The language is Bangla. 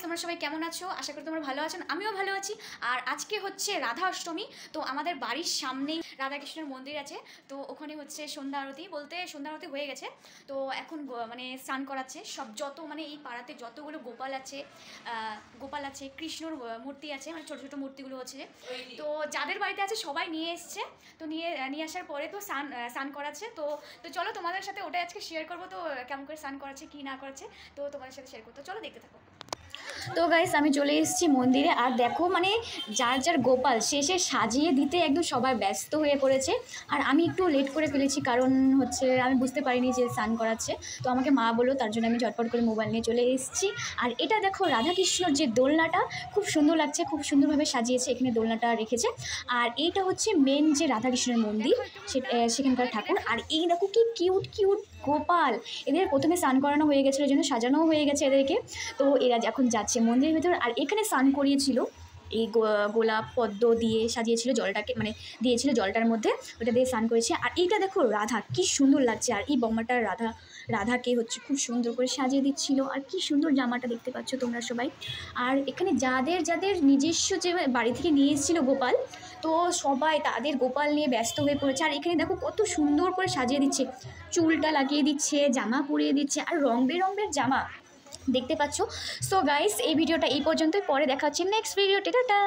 তোমরা সবাই কেমন আছো? আশা করি তোমরা ভালো আছো। আমিও ভালো আছি। আর আজকে হচ্ছে রাধা অষ্টমী। তো আমাদের বাড়ির সামনেই রাধাকৃষ্ণের মন্দির আছে। তো ওখানে হচ্ছে সন্ধ্যা আরতি, বলতে সন্ধ্যা আরতি হয়ে গেছে। তো এখন মানে স্নান করাচ্ছে সব, যত মানে এই পাড়াতে যতগুলো গোপাল আছে, কৃষ্ণর মূর্তি আছে, মানে ছোটো ছোটো মূর্তিগুলো হচ্ছে। তো যাদের বাড়িতে আছে সবাই নিয়ে এসছে। তো নিয়ে আসার পরে তো স্নান করাচ্ছে। তো চলো তোমাদের সাথে ওটাই আজকে শেয়ার করবো। তো কেমন করে স্নান করাচ্ছে, কী না করাচ্ছে, তো তোমাদের সাথে শেয়ার করতে, চলো দেখতে থাকো। তো গাইস, আমি চলে এসেছি মন্দিরে। আর দেখো মানে যার গোপাল শেষে সাজিয়ে দিতে একদম সবাই ব্যস্ত হয়ে পড়েছে। আর আমি একটু লেট করে ফেলেছি, কারণ হচ্ছে আমি বুঝতে পারিনি যে স্নান করাচ্ছে। তো আমাকে মা বললো, তার জন্য আমি ঝটপট করে মোবাইল নিয়ে চলে এসেছি। আর এটা দেখো রাধাকৃষ্ণর যে দোলনাটা, খুব সুন্দর লাগছে, খুব সুন্দরভাবে সাজিয়েছে, এখানে দোলনাটা রেখেছে। আর এইটা হচ্ছে মেন যে রাধাকৃষ্ণের মন্দির, সেখানকার ঠাকুর। আর এই দেখো কি কিউট কিউট গোপাল, এদের প্রথমে স্নান করানো হয়ে গেছিলো, জন্য সাজানোও হয়ে গেছে এদেরকে। তো এরা এখন যাচ্ছে মন্দিরের ভেতর। আর এখানে স্নান করিয়েছিল এই গোলাপ পদ্ম দিয়ে সাজিয়েছিল জলটাকে, মানে দিয়েছিল জলটার মধ্যে, ওটা দিয়ে স্নান করেছে। আর এইটা দেখো রাধা, কি সুন্দর লাগছে। আর এই বম্মাটার রাধাকে হচ্ছে খুব সুন্দর করে সাজিয়ে দিচ্ছিল। আর কি সুন্দর জামাটা দেখতে পাচ্ছ তোমরা সবাই। আর এখানে যাদের যাদের নিজস্ব যে বাড়ি থেকে নিয়ে এসেছিলো গোপাল, তো সবাই তাদের গোপাল নিয়ে ব্যস্ত হয়ে পড়েছে। আর এখানে দেখো কত সুন্দর করে সাজিয়ে দিচ্ছে, চুলটা লাগিয়ে দিচ্ছে, জামা পরিয়ে দিচ্ছে, আর রং বেরঙের জামা দেখতে পাচ্ছ। সো গাইস, এই ভিডিওটা এই পর্যন্তই, পরে দেখা হচ্ছে নেক্সট ভিডিওতে। টাটা।